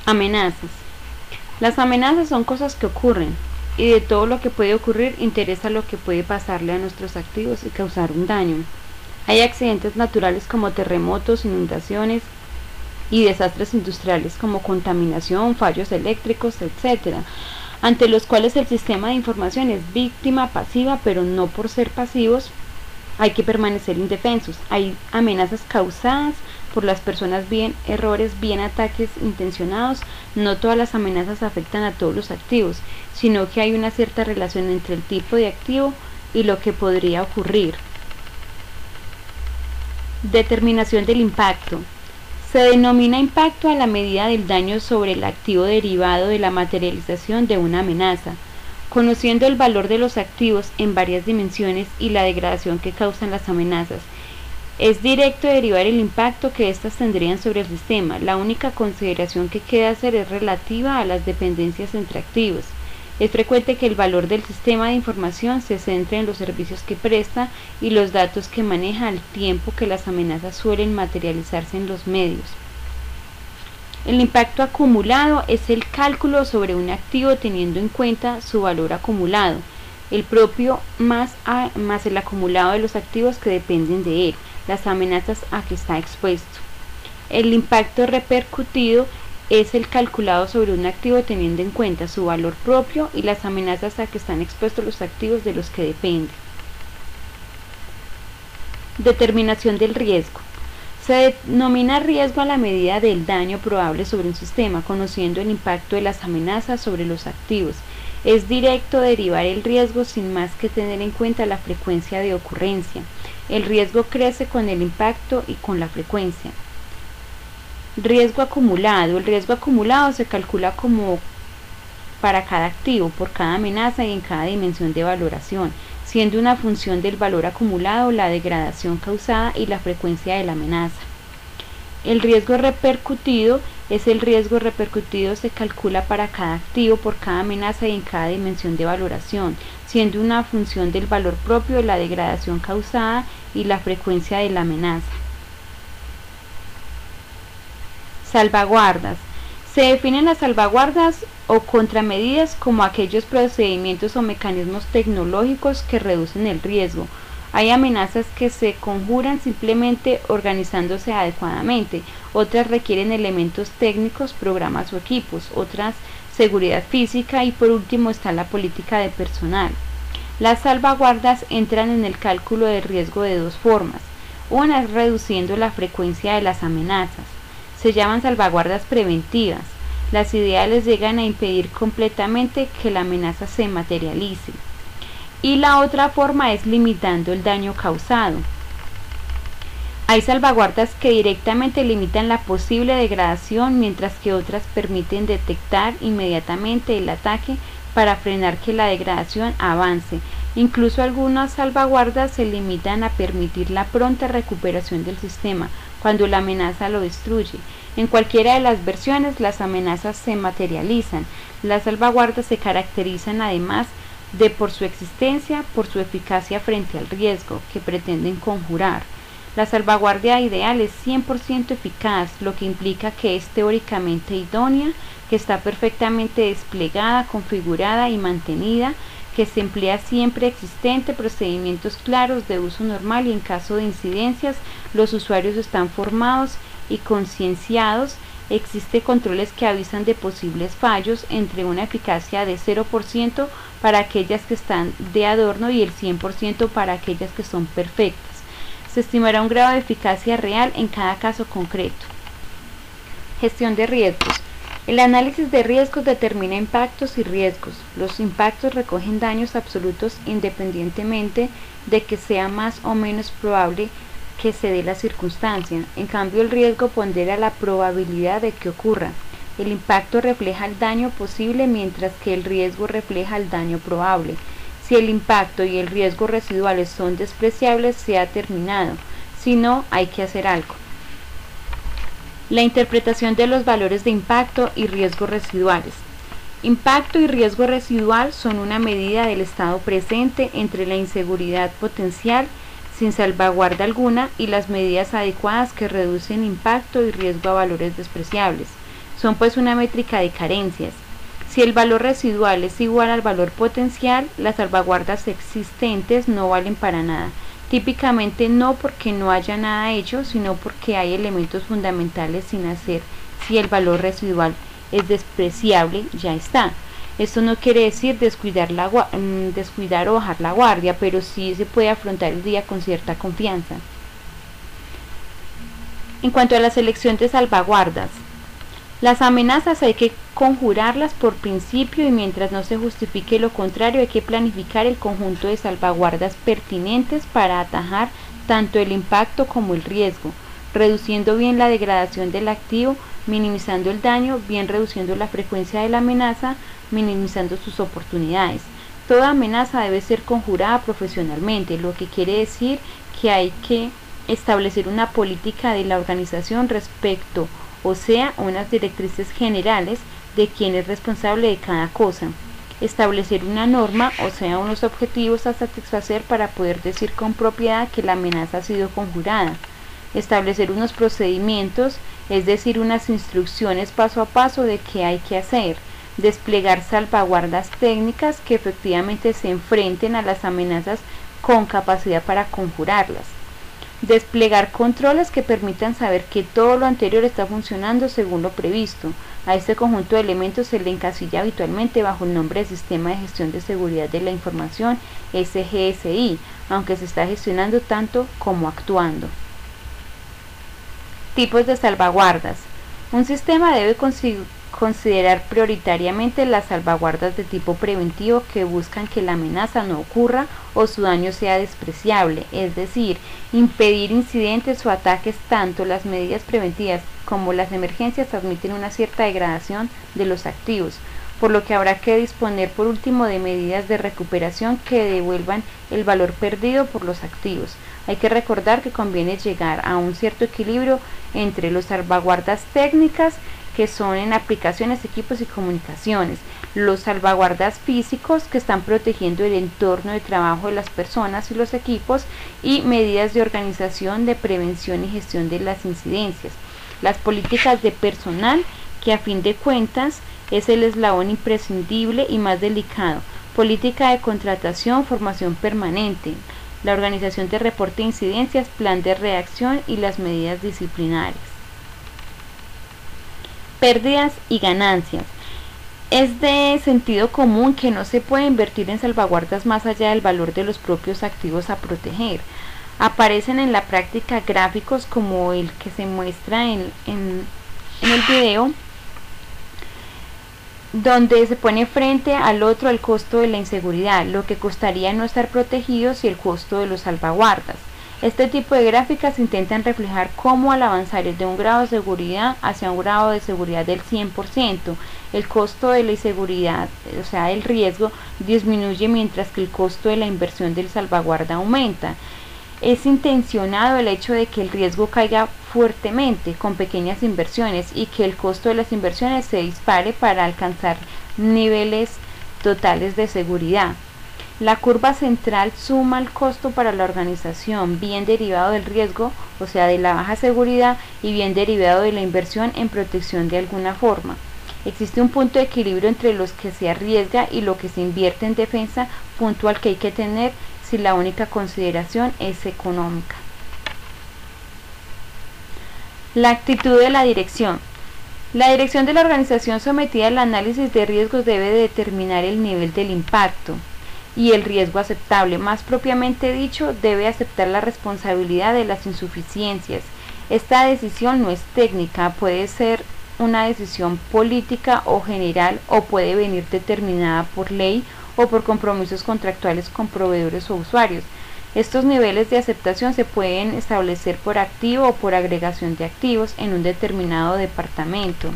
Amenazas. Las amenazas son cosas que ocurren, y de todo lo que puede ocurrir interesa lo que puede pasarle a nuestros activos y causar un daño. Hay accidentes naturales como terremotos, inundaciones y desastres industriales como contaminación, fallos eléctricos, etc., ante los cuales el sistema de información es víctima pasiva, pero no por ser pasivos hay que permanecer indefensos. Hay amenazas causadas por las personas, bien errores, bien ataques intencionados. No todas las amenazas afectan a todos los activos, sino que hay una cierta relación entre el tipo de activo y lo que podría ocurrir. Determinación del impacto. Se denomina impacto a la medida del daño sobre el activo derivado de la materialización de una amenaza. Conociendo el valor de los activos en varias dimensiones y la degradación que causan las amenazas, es directo derivar el impacto que éstas tendrían sobre el sistema. La única consideración que queda hacer es relativa a las dependencias entre activos. Es frecuente que el valor del sistema de información se centre en los servicios que presta y los datos que maneja, al tiempo que las amenazas suelen materializarse en los medios. El impacto acumulado es el cálculo sobre un activo teniendo en cuenta su valor acumulado, el propio más el acumulado de los activos que dependen de él, las amenazas a que está expuesto. El impacto repercutido es el calculado sobre un activo teniendo en cuenta su valor propio y las amenazas a que están expuestos los activos de los que dependen. Determinación del riesgo. Se denomina riesgo a la medida del daño probable sobre un sistema, conociendo el impacto de las amenazas sobre los activos. Es directo derivar el riesgo sin más que tener en cuenta la frecuencia de ocurrencia. El riesgo crece con el impacto y con la frecuencia. Riesgo acumulado. El riesgo acumulado se calcula como para cada activo, por cada amenaza y en cada dimensión de valoración, siendo una función del valor acumulado la degradación causada y la frecuencia de la amenaza. El riesgo repercutido es el riesgo repercutido se calcula para cada activo, por cada amenaza y en cada dimensión de valoración, siendo una función del valor propio, la degradación causada y la frecuencia de la amenaza. Salvaguardas. Se definen las salvaguardas o contramedidas como aquellos procedimientos o mecanismos tecnológicos que reducen el riesgo. Hay amenazas que se conjuran simplemente organizándose adecuadamente, otras requieren elementos técnicos, programas o equipos, otras seguridad física y por último está la política de personal. Las salvaguardas entran en el cálculo del riesgo de dos formas. Una es reduciendo la frecuencia de las amenazas. Se llaman salvaguardas preventivas. Las ideales llegan a impedir completamente que la amenaza se materialice. Y la otra forma es limitando el daño causado. Hay salvaguardas que directamente limitan la posible degradación, mientras que otras permiten detectar inmediatamente el ataque para frenar que la degradación avance. Incluso algunas salvaguardas se limitan a permitir la pronta recuperación del sistema cuando la amenaza lo destruye. En cualquiera de las versiones, las amenazas se materializan. Las salvaguardas se caracterizan además de por su existencia, por su eficacia frente al riesgo que pretenden conjurar. La salvaguardia ideal es 100% eficaz, lo que implica que es teóricamente idónea, que está perfectamente desplegada, configurada y mantenida, que se emplea siempre existente, procedimientos claros de uso normal y en caso de incidencias los usuarios están formados y concienciados. Existe controles que avisan de posibles fallos, entre una eficacia de 0% para aquellas que están de adorno y el 100% para aquellas que son perfectas. Se estimará un grado de eficacia real en cada caso concreto. Gestión de riesgos. El análisis de riesgos determina impactos y riesgos. Los impactos recogen daños absolutos independientemente de que sea más o menos probable que se dé la circunstancia. En cambio, el riesgo pondera la probabilidad de que ocurra. El impacto refleja el daño posible, mientras que el riesgo refleja el daño probable. Si el impacto y el riesgo residuales son despreciables, se ha terminado. Si no, hay que hacer algo. La interpretación de los valores de impacto y riesgo residuales. Impacto y riesgo residual son una medida del estado presente entre la inseguridad potencial sin salvaguarda alguna y las medidas adecuadas que reducen impacto y riesgo a valores despreciables. son pues una métrica de carencias. Si el valor residual es igual al valor potencial, las salvaguardas existentes no valen para nada. Típicamente no porque no haya nada hecho, sino porque hay elementos fundamentales sin hacer. Si el valor residual es despreciable, ya está. Esto no quiere decir descuidar o bajar la guardia, pero sí se puede afrontar el día con cierta confianza. En cuanto a la selección de salvaguardas, las amenazas hay que conjurarlas por principio y mientras no se justifique lo contrario hay que planificar el conjunto de salvaguardas pertinentes para atajar tanto el impacto como el riesgo, reduciendo bien la degradación del activo, minimizando el daño, bien reduciendo la frecuencia de la amenaza, minimizando sus oportunidades. Toda amenaza debe ser conjurada profesionalmente, lo que quiere decir que hay que establecer una política de la organización respecto, o sea, unas directrices generales de quién es responsable de cada cosa. Establecer una norma, o sea, unos objetivos a satisfacer para poder decir con propiedad que la amenaza ha sido conjurada. Establecer unos procedimientos, es decir, unas instrucciones paso a paso de qué hay que hacer. Desplegar salvaguardas técnicas que efectivamente se enfrenten a las amenazas con capacidad para conjurarlas. Desplegar controles que permitan saber que todo lo anterior está funcionando según lo previsto. A este conjunto de elementos se le encasilla habitualmente bajo el nombre de Sistema de Gestión de Seguridad de la Información, SGSI, aunque se está gestionando tanto como actuando. Tipos de salvaguardas. Un sistema debe considerar prioritariamente las salvaguardas de tipo preventivo que buscan que la amenaza no ocurra o su daño sea despreciable, es decir, impedir incidentes o ataques. Tanto las medidas preventivas como las emergencias admiten una cierta degradación de los activos, por lo que habrá que disponer por último de medidas de recuperación que devuelvan el valor perdido por los activos. Hay que recordar que conviene llegar a un cierto equilibrio entre las salvaguardas técnicas, que son en aplicaciones, equipos y comunicaciones, los salvaguardas físicos que están protegiendo el entorno de trabajo de las personas y los equipos, y medidas de organización, de prevención y gestión de las incidencias. Las políticas de personal, que a fin de cuentas es el eslabón imprescindible y más delicado. Política de contratación, formación permanente, la organización de reporte de incidencias, plan de reacción y las medidas disciplinarias. Pérdidas y ganancias. Es de sentido común que no se puede invertir en salvaguardas más allá del valor de los propios activos a proteger. Aparecen en la práctica gráficos como el que se muestra en el video, donde se pone frente al otro el costo de la inseguridad, lo que costaría no estar protegidos, y el costo de los salvaguardas. Este tipo de gráficas intentan reflejar cómo al avanzar de un grado de seguridad hacia un grado de seguridad del 100%, el costo de la inseguridad, o sea, el riesgo, disminuye mientras que el costo de la inversión del salvaguarda aumenta. Es intencionado el hecho de que el riesgo caiga fuertemente con pequeñas inversiones y que el costo de las inversiones se dispare para alcanzar niveles totales de seguridad. La curva central suma el costo para la organización, bien derivado del riesgo, o sea, de la baja seguridad, y bien derivado de la inversión en protección de alguna forma. Existe un punto de equilibrio entre lo que se arriesga y lo que se invierte en defensa, punto al que hay que tener si la única consideración es económica. La actitud de la dirección. La dirección de la organización sometida al análisis de riesgos debe determinar el nivel del impacto y el riesgo aceptable. Más propiamente dicho, debe aceptar la responsabilidad de las insuficiencias. Esta decisión no es técnica, puede ser una decisión política o general, o puede venir determinada por ley o por compromisos contractuales con proveedores o usuarios. Estos niveles de aceptación se pueden establecer por activo o por agregación de activos en un determinado departamento,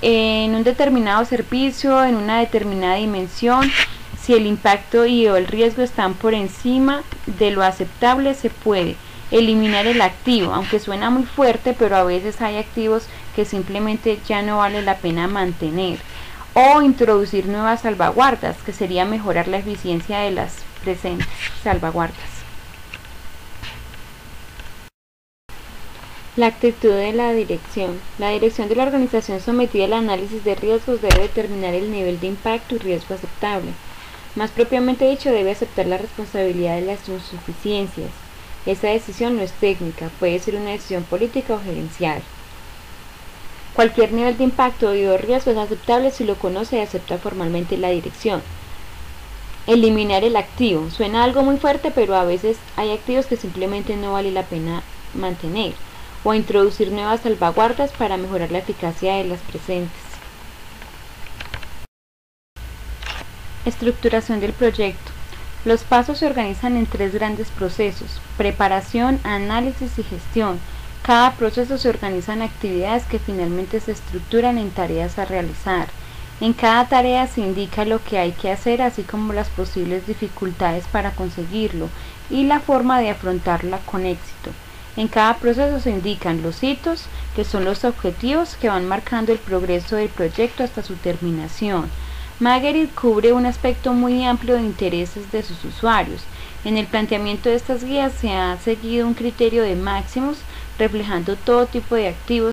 en un determinado servicio, en una determinada dimensión. Si el impacto y o el riesgo están por encima de lo aceptable, se puede eliminar el activo, aunque suena muy fuerte, pero a veces hay activos que simplemente ya no vale la pena mantener, o introducir nuevas salvaguardas, que sería mejorar la eficiencia de las presentes salvaguardas. La actitud de la dirección. La dirección de la organización sometida al análisis de riesgos debe determinar el nivel de impacto y riesgo aceptable. Más propiamente dicho, debe aceptar la responsabilidad de las insuficiencias. Esa decisión no es técnica, puede ser una decisión política o gerencial. Cualquier nivel de impacto o riesgo es aceptable si lo conoce y acepta formalmente la dirección. Eliminar el activo. Suena algo muy fuerte, pero a veces hay activos que simplemente no vale la pena mantener, o introducir nuevas salvaguardas para mejorar la eficacia de las presentes. Estructuración del proyecto. Los pasos se organizan en 3 grandes procesos: preparación, análisis y gestión. Cada proceso se organiza en actividades que finalmente se estructuran en tareas a realizar. En cada tarea se indica lo que hay que hacer, así como las posibles dificultades para conseguirlo y la forma de afrontarla con éxito. En cada proceso se indican los hitos, que son los objetivos que van marcando el progreso del proyecto hasta su terminación. Marguerite cubre un aspecto muy amplio de intereses de sus usuarios. En el planteamiento de estas guías se ha seguido un criterio de máximos, reflejando todo tipo de activos